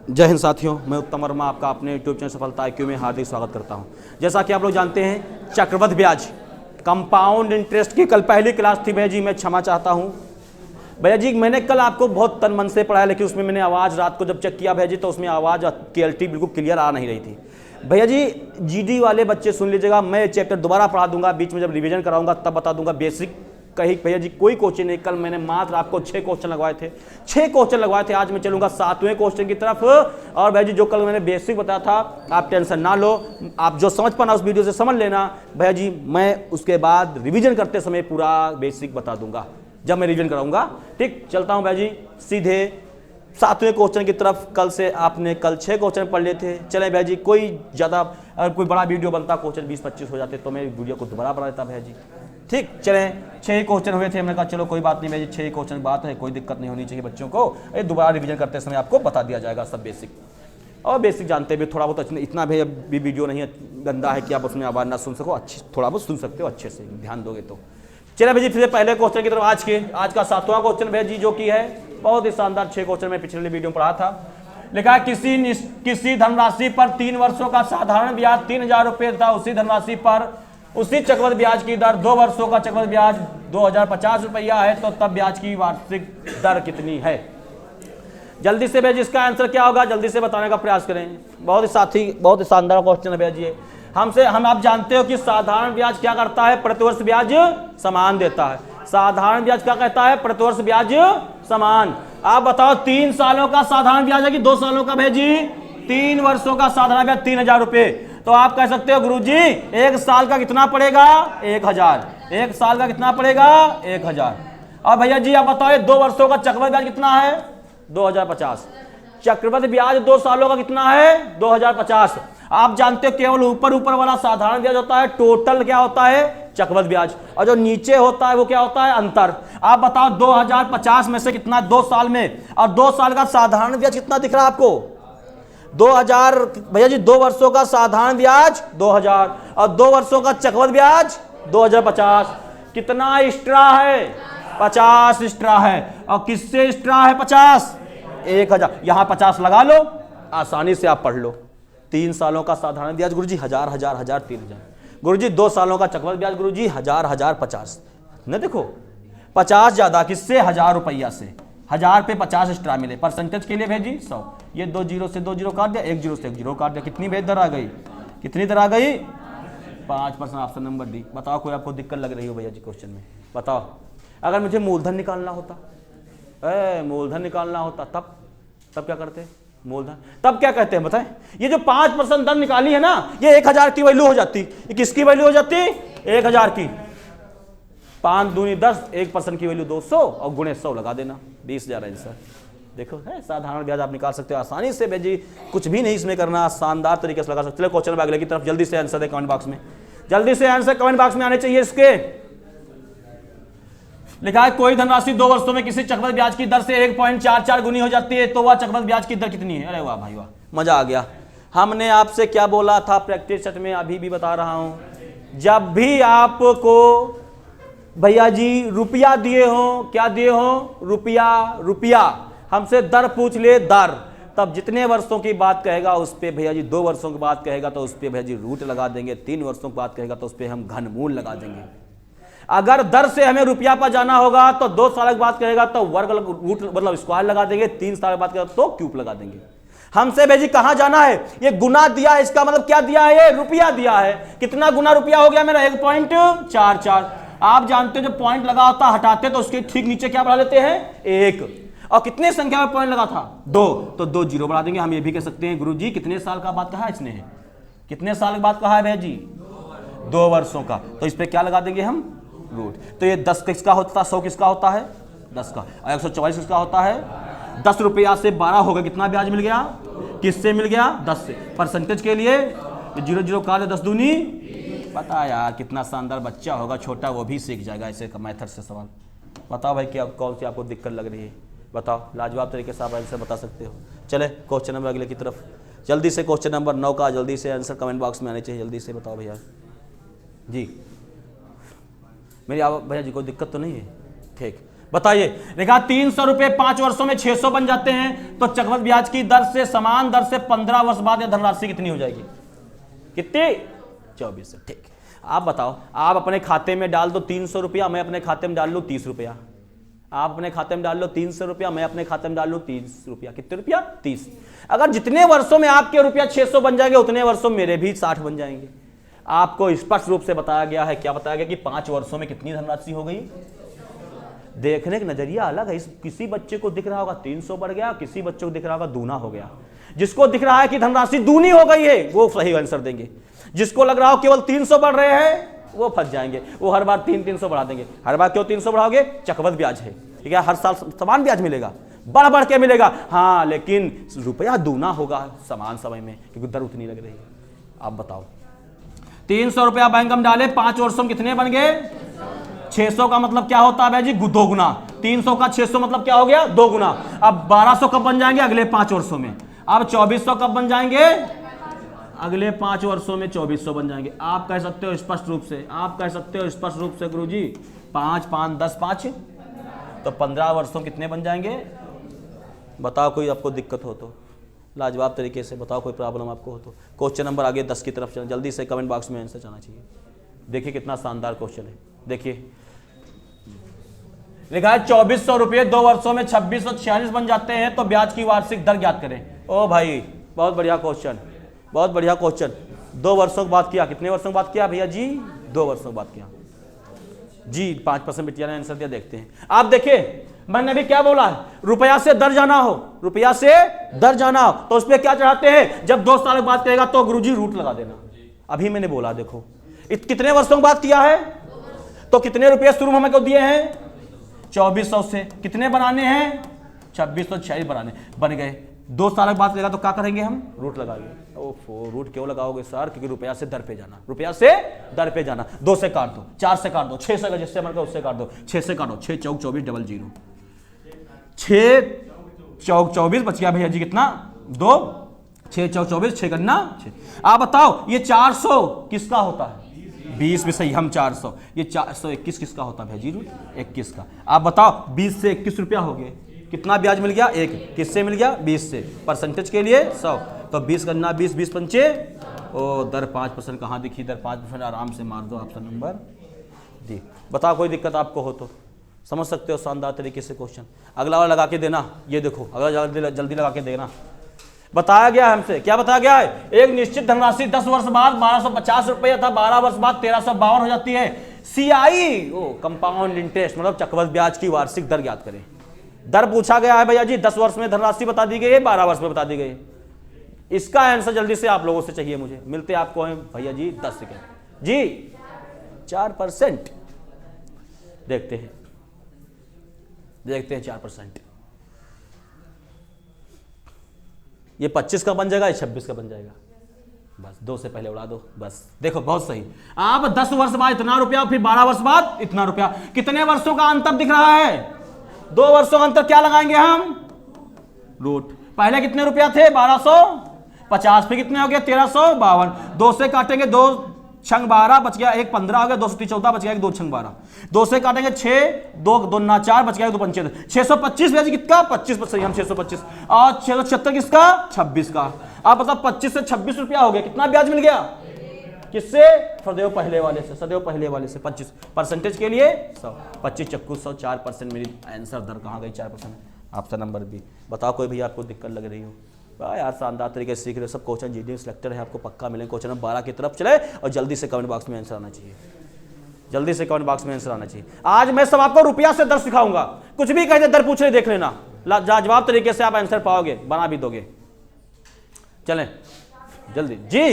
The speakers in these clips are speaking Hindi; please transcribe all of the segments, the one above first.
जय हिंद साथियों, मैं उत्तम वर्मा आपका अपने यूट्यूब चैनल सफलता IQ में हार्दिक स्वागत करता हूं। जैसा कि आप लोग जानते हैं, चक्रवृद्धि ब्याज कंपाउंड इंटरेस्ट की कल पहली क्लास थी भैया जी, मैं क्षमा चाहता हूं भैया जी। मैंने कल आपको बहुत तन मन से पढ़ाया, लेकिन उसमें मैंने आवाज़ रात को जब चेक किया भैया जी तो उसमें आवाज़ क्लियरिटी बिल्कुल क्लियर आ नहीं रही थी भैया जी। GD वाले बच्चे सुन लीजिएगा, मैं चैप्टर दोबारा पढ़ा दूंगा, बीच में जब रिवीजन कराऊंगा तब बता दूंगा बेसिक कहीं भैया जी कोई क्वेश्चन नहीं। कल मैंने मात्र आपको 6 क्वेश्चन लगवाए थे, 6 क्वेश्चन लगवाए थे। आज मैं चलूंगा 7वें क्वेश्चन की तरफ। और भैया जी जो कल मैंने बेसिक बताया था, आप टेंशन ना लो, आप जो समझ पाना उस वीडियो से समझ लेना भैया जी। मैं उसके बाद रिवीजन करते समय पूरा बेसिक बता दूंगा जब मैं रिवीजन कराऊंगा। ठीक, चलता हूं भैया जी सीधे 7वें क्वेश्चन की तरफ। कल से आपने कल 6 क्वेश्चन पढ़ लिए थे। चले भैया जी, कोई ज़्यादा अगर कोई बड़ा वीडियो बनता, क्वेश्चन 20-25 हो जाते तो मैं वीडियो को दोबारा बना देता भैया जी। ठीक, चलें 6 क्वेश्चन हुए थे, हमने कहा चलो कोई बात नहीं भैया जी, 6 क्वेश्चन बात है, कोई दिक्कत नहीं होनी चाहिए बच्चों को। ये दोबारा रिवीजन करते समय आपको बता दिया जाएगा सब बेसिक। और बेसिक जानते हुए थोड़ा बहुत इतना भी वीडियो नहीं है गंदा है कि आप उसमें आवाज़ ना सुन सको, अच्छी थोड़ा बहुत सुन सकते हो अच्छे से, ध्यान दोगे तो। चले भैया जी फिर पहले क्वेश्चन की तरफ। आज का 7वां क्वेश्चन भैया जी जो कि है बहुत ही शानदार। 6 क्वेश्चन में पिछले वीडियो में पढ़ा था। लिखा है किसी धनराशि पर 3 वर्षों का साधारण ब्याज 3000 रुपये था, उसी धनराशि पर उसी चक्रवृद्धि ब्याज की दर 2 वर्षों का चक्रवृद्धि ब्याज 2050 रुपया है, तो तब ब्याज की वार्षिक दर कितनी है? जल्दी से भैया जी इसका आंसर क्या होगा, जल्दी से बताने का प्रयास करें। बहुत ही शानदार क्वेश्चन है भैया जी। हम आप जानते हो कि साधारण ब्याज क्या करता है, प्रतिवर्ष ब्याज समान देता है। साधारण ब्याज क्या कहता है, प्रतिवर्ष ब्याज समान। आप बताओ 3 सालों का साधारण ब्याज है कि 2 सालों का भैया जी? 3 वर्षों का साधारण ब्याज 3000 रुपये। तो आप कह सकते हो गुरुजी 1 साल का कितना पड़ेगा? 1000। 1 साल का कितना पड़ेगा? 1000। अब भैया जी आप बताओ 2 वर्षों का चक्रवृद्धि ब्याज कितना है? 2050। चक्रवृद्धि ब्याज 2 सालों का कितना है? 2050। आप जानते हो केवल ऊपर वाला साधारण ब्याज होता है, टोटल क्या होता है? चक्रवृद्धि ब्याज। और जो नीचे होता है वो क्या होता है? अंतर। आप बताओ 2050 में से कितना 2 साल में, और 2 साल का साधारण ब्याज कितना दिख रहा है आपको? 2000 भैया जी। 2 वर्षों का साधारण ब्याज 2000 और 2 वर्षों का चक्रवृद्धि ब्याज 2050। कितना एक्स्ट्रा है? 50 एक्स्ट्रा है। और किससे एक्स्ट्रा है 50? 1000। यहां 50 लगा लो, आसानी से आप पढ़ लो। 3 सालों का साधारण ब्याज गुरुजी 1000 1000 1000 3000। गुरुजी 2 सालों का चक्रवृद्धि ब्याज गुरुजी 1000 1000 50। न देखो 50 ज्यादा किससे? 1000 रुपया से। 1000 पे 50 एक्स्ट्रा मिले। परसेंटेज के लिए भेजी 100। ये 2 जीरो से 2 जीरो काट दिया, 1 जीरो से 1 जीरो काट दिया। कितनी भेज दर आ गई? कितनी दर आ गई? 5%। Option number D. बताओ कोई आपको दिक्कत लग रही हो भैया जी क्वेश्चन में? बताओ। अगर मुझे मूलधन निकालना होता, मूलधन निकालना होता तब क्या करते? मूलधन तब क्या कहते हैं बताएं? ये जो 5% दर निकाली है ना, ये 1000 की वैल्यू हो जाती। ये किसकी वैल्यू हो जाती? 1000 की। 5 दूनी 10, 1% की वैल्यू 200 और गुणे 100 लगा देना, 20,000 आंसर। देखो है साधारण ब्याज आप निकाल सकते हो आसानी से भेजी, कुछ भी नहीं इसमें करना, शानदार तरीके से लगा सकते। चलो क्वेश्चन अगले की तरफ। जल्दी से आंसर दे कमेंट बॉक्स में, जल्दी से आंसर कमेंट बॉक्स में आने चाहिए इसके। लिखा है कोई धनराशि 2 वर्षों में किसी चक्रवृद्धि ब्याज की दर से 1.44 गुनी हो जाती है, तो वह चक्रवृद्धि ब्याज की दर कितनी है? अरे वाह भाई वाह, मजा आ गया। हमने आपसे क्या बोला था प्रैक्टिस सेट में, अभी भी बता रहा हूं। जब भी आपको भैया जी रुपया दिए हो, क्या दिए हो? रुपया हमसे दर पूछ ले, दर, तब जितने वर्षों की बात कहेगा उस पे भैया जी 2 वर्षों की बात कहेगा तो उस पे भैया जी रूट लगा देंगे। 3 वर्षों की बात कहेगा तो उस पे हम घनमूल लगा देंगे। अगर दर से हमें रुपया पर जाना होगा तो 2 साल की बात कहेगा तो वर्ग रूट मतलब स्क्वायर लगा देंगे। 3 साल की बात करेगा तो क्यूब लगा देंगे। हमसे भैया जी कहां जाना है? ये गुना दिया है, इसका मतलब क्या दिया है? ये रुपया दिया है। कितना गुना रुपया हो गया मेरा? 1.44। आप जानते हो जब पॉइंट लगा होता हटाते तो उसके ठीक नीचे क्या बढ़ा लेते हैं? 1। और कितने संख्या में पॉइंट लगा था? 2, तो 2 जीरो बढ़ा देंगे। हम ये भी कह सकते हैं गुरुजी कितने साल का बात कहा है इसने? कितने साल की बात कहा है भैया जी? 2 वर्षों का। तो इस पे क्या लगा देंगे हम? रूट। तो ये 10 किसका होता है? 100 किसका होता है? 10 का। और 144 किसका होता है? 10 रुपया से 12 होगा, कितना ब्याज मिल गया? किससे मिल गया? 10 से। परसेंटेज के लिए 0 0 काट 10 दूनी। पता यार कितना शानदार बच्चा होगा छोटा, वो भी सीख जाएगा ऐसे मेथड से सवाल। बताओ भाई क्या कौन सी आपको दिक्कत लग रही है? बताओ, लाजवाब तरीके से आप आंसर बता सकते हो। चले क्वेश्चन नंबर अगले की तरफ। जल्दी से क्वेश्चन नंबर 9 का जल्दी से आंसर कमेंट बॉक्स में आने चाहिए। जल्दी से बताओ भैया जी। मेरी भैया जी कोई दिक्कत तो नहीं है? ठीक, बताइए, देखा 300 रुपए 5 वर्षों में 600 बन जाते हैं, तो चक्रवृद्धि ब्याज की दर से समान दर से 15 वर्ष बाद यह धनराशि कितनी हो जाएगी? कितनी? 24। ठीक, आप बताओ, आप अपने खाते में डाल दो 300 रुपया, मैं अपने खाते में डाल लूँ 30 रुपया। आप अपने खाते में डाल लो 300 रुपया, मैं अपने खाते में डाल लूँ 30 रुपया। कितने रुपया? 30। अगर जितने वर्षों में आपके रुपया 600 बन जाएंगे, उतने वर्षों में मेरे भी 60 बन जाएंगे। आपको स्पष्ट रूप से बताया गया है, क्या बताया गया कि 5 वर्षों में कितनी धनराशि हो गई। देखने का नजरिया अलग है। किसी बच्चे को दिख रहा होगा 300 बढ़ गया, किसी बच्चे को दिख रहा होगा दूना हो गया। जिसको दिख रहा है कि धनराशि दूनी हो गई है, वो सही आंसर देंगे। जिसको लग रहा हो केवल 300 बढ़ रहे हैं, वो फंस जाएंगे। वो हर बार 300 बढ़ा देंगे। हर बार क्यों 300 बढ़ाओगे? चक्रवृद्धि ब्याज है, ठीक है, हर साल समान ब्याज मिलेगा, बढ़ बढ़ के मिलेगा। हाँ, लेकिन रुपया दूना होगा समान समय में, क्योंकि दर उतनी लग रही है। आप बताओ, 300 रुपया बैंक हम डाले, 5 वर्षों में कितने बन गए? 600 का मतलब क्या होता है भाई जी? 2 गुना। 300 का 600 मतलब क्या हो गया? 2 गुना। अब 1200 कब बन जाएंगे? अगले 5 वर्षों में। अब 2400 कब बन जाएंगे? अगले 5 वर्षों में 2400 बन जाएंगे। आप कह सकते हो स्पष्ट रूप से, आप कह सकते हो स्पष्ट रूप से, गुरुजी 5 5 10 5, तो 15 वर्षों कितने बन जाएंगे? बताओ, कोई आपको दिक्कत हो तो लाजवाब तरीके से बताओ, कोई प्रॉब्लम आपको हो तो। क्वेश्चन नंबर आगे 10 की तरफ चलें, जल्दी से कमेंट बॉक्स में आंसर जाना चाहिए। देखिए कितना शानदार क्वेश्चन है। देखिए लिखा है 2400 रुपये 2 वर्षों में 2646 बन जाते हैं, तो ब्याज की वार्षिक दर ज्ञात करें। ओ भाई, बहुत बढ़िया क्वेश्चन, बहुत बढ़िया क्वेश्चन। 2 वर्षों की बात किया, कितने वर्षों की बात किया भैया जी? 2 वर्षों की बात किया जी। 5% बिटिया ने आंसर दिया। देखते हैं, आप देखिए मैंने भी क्या बोला है, रुपया से दर जाना हो, रुपया से दर जाना हो तो उस पर क्या चढ़ाते हैं? जब 2 साल की बात करेगा तो गुरुजी रूट लगा देना। अभी मैंने बोला, देखो कितने वर्षों की बात किया है, तो कितने रुपये शुरू हमें को दिए हैं? 2400 से कितने बनाने हैं? 2646 बनाने, बन गए। 2 साल की बात करेगा तो क्या करेंगे हम? रूट लगाएंगे। ओफो, रूट क्यों लगाओगे सर? क्योंकि रुपया से दर पे जाना, रुपया से दर पे जाना। 2 से काट दो, 4 से काट दो, 6 से, जिससे मन उससे काट दो, 6 से काटो, 6 चौक 24 डबल 0, 6 चौक 24 बच गया भैया जी कितना? 2, 6 चौक 24, 6 करना 6। आप बताओ ये 400 किसका होता है? 20 में सही, हम 400, ये 421 किसका होता है भैया जी? रूट 21 का। आप बताओ 20 से 21 रुपया हो गए, कितना ब्याज मिल गया? 1। किससे मिल गया? 20 से। परसेंटेज के लिए 100, तो 20 करना 20, 20 पंचे, ओ दर 5% कहाँ दिखी? दर 5%, आराम से मार दो ऑप्शन नंबर डी। बताओ कोई दिक्कत आपको हो तो समझ सकते हो शानदार तरीके से क्वेश्चन। अगला वाला लगा के देना, ये देखो अगला जल्दी लगा के देना। बताया गया हमसे, क्या बताया गया है? एक निश्चित धनराशि 10 वर्ष बाद 1250 रुपये तथा 12 वर्ष बाद 1352 हो जाती है। CI कंपाउंड इंटरेस्ट मतलब चक्रवृद्धि ब्याज की वार्षिक दर ज्ञात करें। दर पूछा गया है भैया जी, 10 वर्ष में धनराशि बता दी गई है, 12 वर्ष में बता दी गई है। इसका आंसर जल्दी से आप लोगों से चाहिए मुझे। मिलते आपको हैं भैया जी 10 सेकेंड जी। 4%, देखते हैं 4%। ये 25 का बन जाएगा, ये 26 का बन जाएगा। बस 2 से पहले उड़ा दो, बस देखो बहुत सही। आप 10 वर्ष बाद इतना रुपया, फिर 12 वर्ष बाद इतना रुपया, कितने वर्षों का अंतर दिख रहा है? 2 वर्षों का अंतर। क्या लगाएंगे हम? रूट। पहले कितने रुपया थे? 1250, फिर कितने हो गए? 1352। 2 से काटेंगे 2 छंग 12 बच गया, 1 15 हो गया, 2 14 बच गया, 2 छंग 12। 2 से काटेंगे 6, 2 2 ना 4 बच गया, 2 पंचे 625 भैया जी कितना? 25 सही, हम 625। और 676 किसका? 26 का। आप बताओ 25 से 26 रुपया हो गया, कितना ब्याज मिल गया? किससे? सदैव पहले वाले से, सदैव पहले वाले से 25। परसेंटेज के लिए 100, 25 चक्कू 100, 4% मेरी आंसर दर कहाँ गई? 4%। Option number B. बताओ कोई भी आपको दिक्कत लग रही हो? यार शानदार तरीके से सीख रहे हो सब। क्वेश्चन जीडी सेलेक्टर है, आपको पक्का मिलेंगे। क्वेश्चन नंबर 12 की तरफ चले और जल्दी से कमेंट बॉक्स में आंसर आना चाहिए, जल्दी से कमेंट बॉक्स में आंसर आना चाहिए। आज मैं सब आपको रुपया से दर सिखाऊंगा। कुछ भी कहते दर पूछ रहे देख लेना, लाजवाब तरीके से आप आंसर पाओगे, बना भी दोगे। चलें जल्दी जी।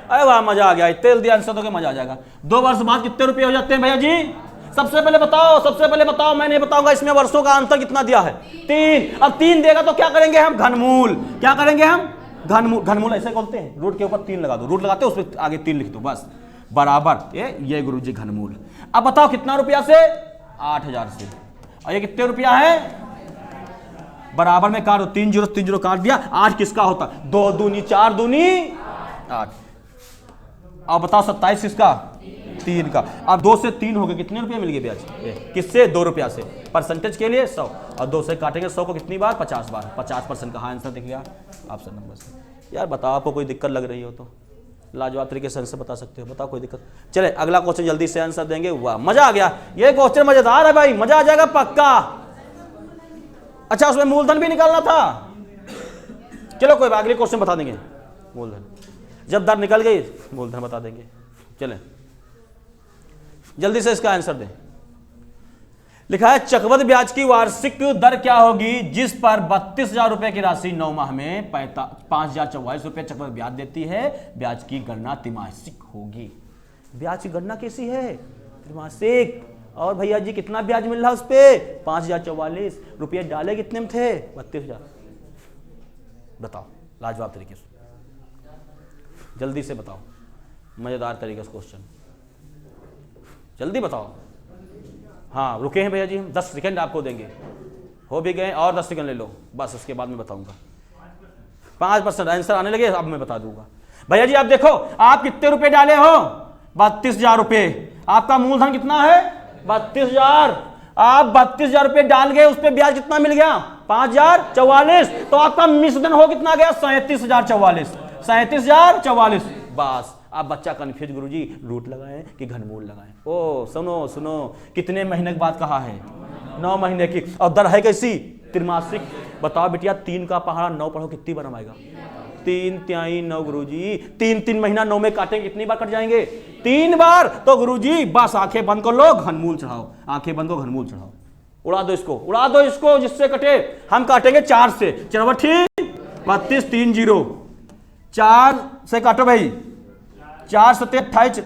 अरे वाह, मजा आ गया, तेल दिया आंसर दोगे मजा आ जाएगा। 2 वर्ष बाद कितने रुपये हो जाते हैं भैया जी? सबसे पहले बताओ, मैं नहीं बताऊंगा। इसमें वर्षों का अंतर कितना दिया है? 3। अब 3 देगा तो क्या करेंगे हम? घनमूल। क्या करेंगे हम? घनमूल ऐसे बोलते हैं। रूट के ऊपर 3 लगा दो, रूट लगाते हो उस पर आगे 3 लिख दो, बस बराबर ये गुरुजी घनमूल। अब बताओ कितना रुपया से? 8000 से। और ये कितने रुपया है? बराबर में काट दो, 3 0 3 0 काट दिया। 8 किसका होता? 2 दूनी 4 दूनी 8। अब बताओ 27 किसका? 3 का। अब 2 से 3 हो गए, कितने रुपये मिल गए ब्याज? किससे? 2 रुपया से। परसेंटेज के लिए 100, और 2 से काटेंगे 100 को कितनी बार? 50 बार। 50% कहाँ आंसर दिख गया ऑप्शन नंबर से। यार बताओ, आपको कोई दिक्कत लग रही हो तो लाजवाब तरीके से आंसर बता सकते हो, बताओ कोई दिक्कत। चले अगला क्वेश्चन जल्दी से आंसर देंगे। वाह मजा आ गया, ये क्वेश्चन मजेदार है भाई, मजा आ जाएगा पक्का। अच्छा उसमें मूलधन भी निकालना था, चलो कोई अगले क्वेश्चन बता देंगे। मूलधन जब दर निकल गई मूलधन बता देंगे। चलें जल्दी से इसका आंसर दें। लिखा है चक्रवृद्धि ब्याज की वार्षिक दर क्या होगी जिस पर 32,000 रुपए की राशि 9 माह में 5,044 रुपए चक्रवृद्धि ब्याज देती है। ब्याज की गणना त्रैमासिक होगी। ब्याज की गणना कैसी है? त्रैमासिक। और भैया जी कितना ब्याज मिल रहा है उस पे? 5,044 रुपये डाले कितने में थे? 32,000। बताओ लाजवाब तरीके से, जल्दी से बताओ, मजेदार तरीके से क्वेश्चन, जल्दी बताओ। हाँ रुके हैं भैया जी, हम 10 सेकंड आपको देंगे, हो भी गए, और 10 सेकंड ले लो बस, उसके बाद मैं बताऊंगा। 5% आंसर आने लगे, अब मैं बता दूंगा। भैया जी आप देखो, आप कितने रुपए डाले हो? 32,000 रुपये। आपका मूलधन कितना है? 32,000। आप 32,000 रुपये डाल गए, उस पर ब्याज कितना मिल गया? 5,044। तो आपका मिश्रण हो कितना गया? 37,044। 37,044। बस आप बच्चा कन्फ्यूज, गुरुजी रूट लगाएं कि घनमूल लगाएं। ओ सुनो सुनो, कितने महीने के बाद कहा है? 9 महीने की। और दर है कैसी? त्रैमासिक। बताओ बिटिया 3 का पहाड़ा 9 पढ़ो कितनी बार आएगा? 3 तिहाई 9 गुरुजी। 3 महीना 9 में काटेंगे कितनी बार कट जाएंगे? 3 बार। तो गुरुजी बस आंखें बंद कर लो, घनमूल चढ़ाओ, आंखें बंद करो, घनमूल चढ़ाओ, उड़ा दो इसको, उड़ा दो इसको, जिससे कटे। हम काटेंगे 4 से। चलो ठीक, 32 3 0 4 से काटो भाई, 4 7 28,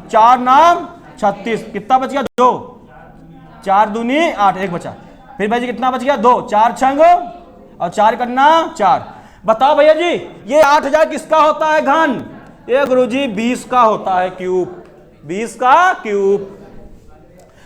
4 नाम 36, कितना बच गया? 2। 4 दूनी 8, 1 बचा। फिर भाई जी कितना बच गया? 2। 4 छंग और 4 करना 4। बताओ भैया जी ये 8,000 किसका होता है घन? ये गुरुजी 20 का होता है क्यूब। 20 का क्यूब।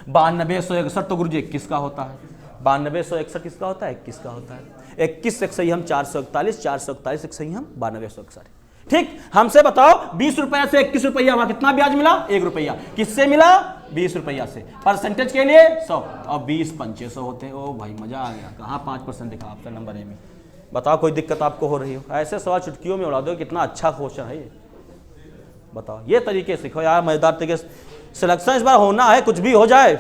92,161 तो गुरुजी 21 का होता है। 92,161 किसका होता है? 21 का होता है। 21 एक सही हम 441, 441 एक सही हम 92,161। ठीक, हमसे बताओ 20 रुपया से 21 रुपया हुआ, कितना ब्याज मिला? 1 रुपया। किससे मिला? 20 रुपया से। परसेंटेज के लिए 100, और 20 500 होते हैं। ओ भाई मजा आ गया। कहाँ 5% दिखा आपका नंबर ए में? बताओ कोई दिक्कत आपको हो रही हो? ऐसे सवाल चुटकियों में उड़ा दो, कितना अच्छा क्वेश्चन है ये। बताओ ये तरीके सीखो यार, मजेदार तरीके से। सिलेक्शन इस बार होना है, कुछ भी हो जाए।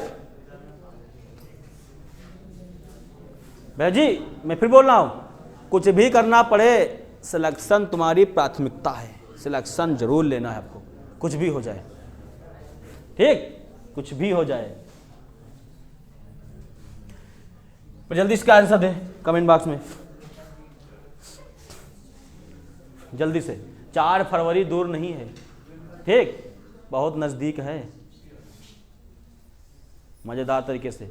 भाई जी मैं फिर बोल रहा हूं, कुछ भी करना पड़े, सिलेक्शन तुम्हारी प्राथमिकता है। सिलेक्शन जरूर लेना है आपको, कुछ भी हो जाए। ठीक, कुछ भी हो जाए। जल्दी इसका आंसर दे कमेंट बॉक्स में, जल्दी से। 4 फरवरी दूर नहीं है, ठीक, बहुत नजदीक है। मजेदार तरीके से।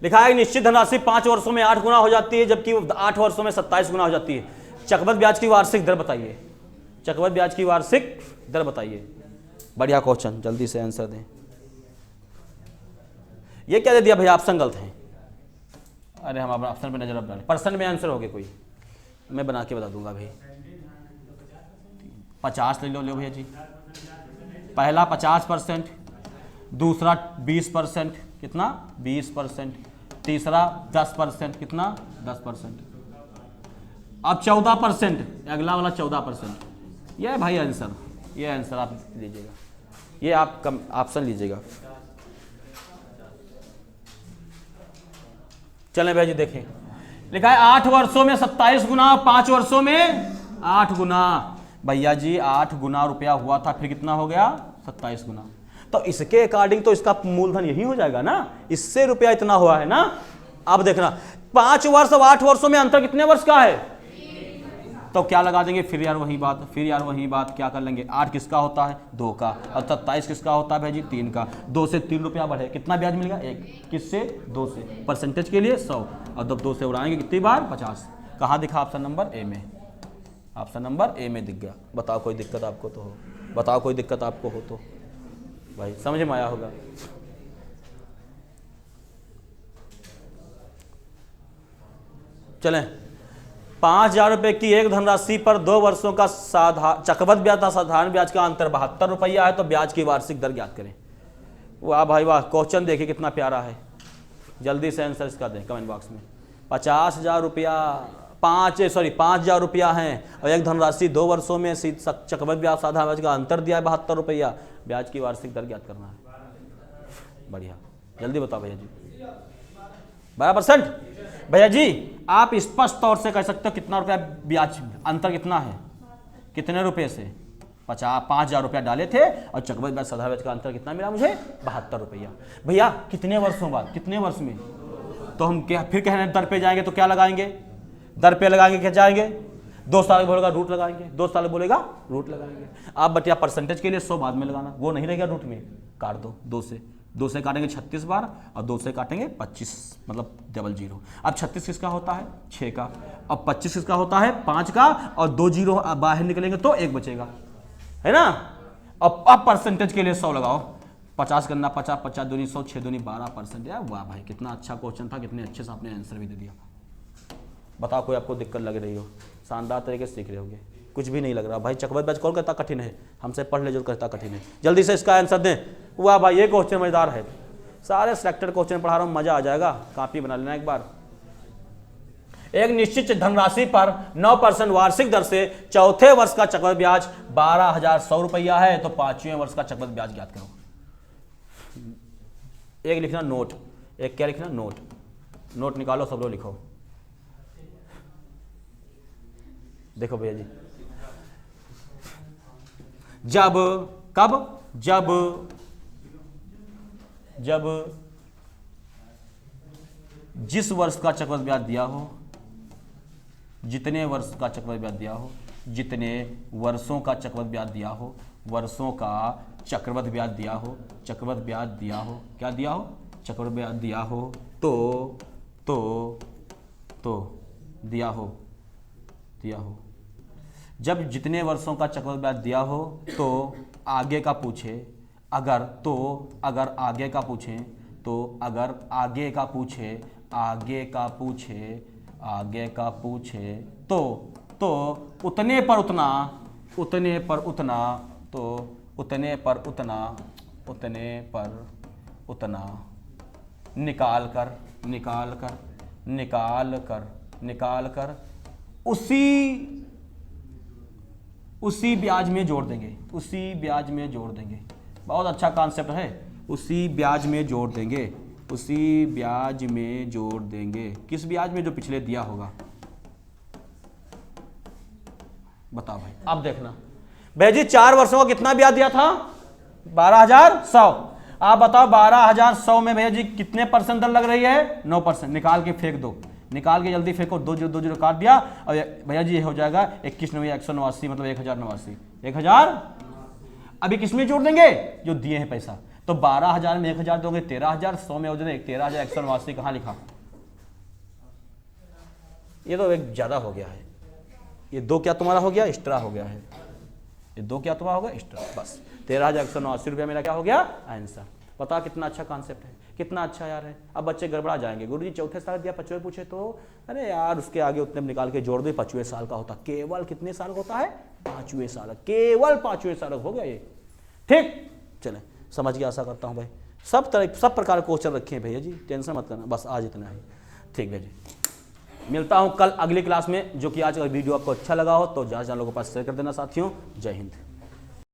लिखा है निश्चित धनराशि 5 वर्षों में 8 गुना हो जाती है, जबकि 8 वर्षों में 27 गुना हो जाती है। चक्रवृद्धि ब्याज की वार्षिक दर बताइए। चक्रवृद्धि ब्याज की वार्षिक दर बताइए। बढ़िया क्वेश्चन, जल्दी से आंसर दें। ये क्या दे दिया भैया? ऑप्शन गलत है। अरे हम अपना ऑप्शन पे नजर अब डालें। परसेंट में आंसर हो गया कोई? मैं बना के बता दूंगा भाई। 50 ले लो, लो भैया जी। पहला 50%, दूसरा 20%, कितना? 20%, तीसरा 10%, कितना? 10%, अब 14%, अगला वाला 14%। ये भाई आंसर, ये आंसर आप लीजिएगा, ये आप कम ऑप्शन लीजिएगा। चलें भैया जी देखें, लिखा है 8 वर्षों में 27 गुना, 5 वर्षों में 8 गुना। भैया जी 8 गुना रुपया हुआ था, फिर कितना हो गया? 27 गुना। तो इसके अकॉर्डिंग तो इसका मूलधन यही हो जाएगा ना, इससे रुपया इतना हुआ है ना। अब देखना 5 वर्ष और 8 वर्षों में अंतर कितने वर्ष का है? तो क्या लगा देंगे? फिर यार वही बात, फिर यार वही बात, क्या कर लेंगे? 8 किसका होता है? 2 का। और 27 किसका होता है भाई जी? 3 का। 2 से 3 रुपया बढ़े, कितना ब्याज मिलेगा? 1। किससे? 2 से। परसेंटेज के लिए 100, और जब 2 से उड़ाएंगे कितनी बार? 50। कहाँ दिखा? ऑप्शन नंबर ए में। ऑप्शन नंबर ए में दिख गया। बताओ कोई दिक्कत आपको तो हो? बताओ कोई दिक्कत आपको हो तो भाई समझ में आया होगा। चलें 5,000 रुपये की एक धनराशि पर 2 वर्षों का चक्रवृद्धि ब्याज तथा साधारण ब्याज का अंतर 72 रुपया है, तो ब्याज की वार्षिक दर ज्ञात करें। वाह भाई वाह, क्वेश्चन देखिए कितना प्यारा है, जल्दी से आंसर इसका दें कमेंट बॉक्स में। 50,000 रुपया 5,000 रुपया है और एक धनराशि 2 वर्षों में चक्रवृद्धि ब्याज साधारण ब्याज का अंतर दिया है 72 रुपया, ब्याज की वार्षिक दर ज्ञात करना है। बढ़िया, जल्दी बताओ भैया जी। 12%। भैया जी आप स्पष्ट तौर से कह सकते हो कितना रुपया ब्याज अंतर कितना है, कितने रुपए से? 5,000 रुपया डाले थे और चक्रवृद्धि ब्याज साधारण ब्याज का अंतर कितना मिला मुझे? 72 रुपया। भैया कितने वर्षों बाद, कितने वर्ष में? तो हम क्या फिर कहने दर पे जाएंगे तो क्या लगाएंगे? दर पे लगाएंगे, क्या जाएंगे? 2 साल बोलेगा रूट लगाएंगे, 2 साल बोलेगा रूट लगाएंगे। आप बटिया परसेंटेज के लिए 100 बाद में लगाना, वो नहीं रहेगा रूट में, काट दो 2 से काटेंगे 36 बार और 2 से काटेंगे 25, मतलब 00। अब 36 किसका होता है? 6 का। अब 25 किसका होता है? 5 का। और 2 जीरो बाहर निकलेंगे तो 1 बचेगा, है ना। अब परसेंटेज के लिए 100 लगाओ, 50 करना, 50 50 दूनी 100, 6 दूनी 12%। यार वाह भाई, कितना अच्छा क्वेश्चन था, कितने अच्छे से आपने आंसर भी दे दिया। बताओ कोई आपको दिक्कत लग रही हो? शानदार तरीके से सीख रहे होगे, कुछ भी नहीं लग रहा भाई। चक्रवृद्धि ब्याज कौन कहता कठिन है? हमसे पढ़ ले जो कहता कठिन है। जल्दी से इसका आंसर दें। वाह भाई, ये क्वेश्चन मजेदार है, सारे सिलेक्टेड क्वेश्चन पढ़ा रहा हूँ, मजा आ जाएगा, कॉपी बना लेना एक बार। एक निश्चित धनराशि पर 9% वार्षिक दर से चौथे वर्ष का चक्रवृद्धि ब्याज 12,100 रुपया है, तो 5वें वर्ष का चक्रवृद्धि ब्याज ज्ञात करो। एक लिखना नोट, एक क्या लिखना? नोट। नोट निकालो, सब लोग लिखो। देखो भैया जी, जब कब जब जिस वर्ष का चक्रवृद्धि ब्याज दिया हो, जितने वर्ष का चक्रवृद्धि ब्याज दिया हो, जितने वर्षों का चक्रवृद्धि ब्याज दिया हो, वर्षों का चक्रवृद्धि ब्याज दिया हो, चक्रवृद्धि ब्याज दिया हो, क्या दिया हो? चक्रवृद्धि ब्याज दिया हो, तो दिया हो। जब जितने वर्षों का चक्रवृद्धि ब्याज दिया हो तो आगे का पूछे, अगर आगे का पूछे तो उतने पर उतना निकाल कर उसी ब्याज में जोड़ देंगे, बहुत अच्छा कॉन्सेप्ट है। उसी ब्याज में जोड़ देंगे, किस ब्याज में? जो पिछले दिया होगा। बताओ भाई, अब देखना भैया जी, 4 वर्षों का कितना ब्याज दिया था? 12,100। आप बताओ 12,100 में भैया जी कितने परसेंट दर लग रही है? 9%। निकाल के फेंक दो, निकाल के जल्दी फेंको। 2 0 काट दिया और भैया जी ये हो जाएगा 21 9 189, मतलब 1089। 1000 अभी किसमें जोड़ देंगे? जो दिए हैं पैसा। तो 12,000 में 1,000 दोगे 13,000, 100 में हो जाए 13,189। कहाँ लिखा? ये तो एक ज्यादा हो गया है। ये 2 क्या तुम्हारा हो गया? एक्स्ट्रा हो गया है। ये 2 क्या तुम्हारा हो गया? एक्स्ट्रा। बस 13,189 रुपया मेरा क्या हो गया? आंसर। पता कितना अच्छा कॉन्सेप्ट है, कितना अच्छा यार है। अब बच्चे गड़बड़ा जाएंगे, गुरुजी चौथे साल दिया 5वें पूछे तो अरे यार उसके आगे उतने निकाल के जोड़ दे, 5वें साल का होता। केवल कितने साल का होता है? 5वें साल, केवल 5वें साल हो गया ये। ठीक, चले समझ गया, आशा करता हूँ भाई। सब प्रकार के क्वेश्चन रखे हैं भैया जी, टेंशन मत करना, बस आज इतना ही। ठीक भैया जी, मिलता हूँ कल अगली क्लास में। जो कि आज का वीडियो आपको अच्छा लगा हो तो ज़्यादा लोगों के पास शेयर कर देना साथियों। जय हिंद।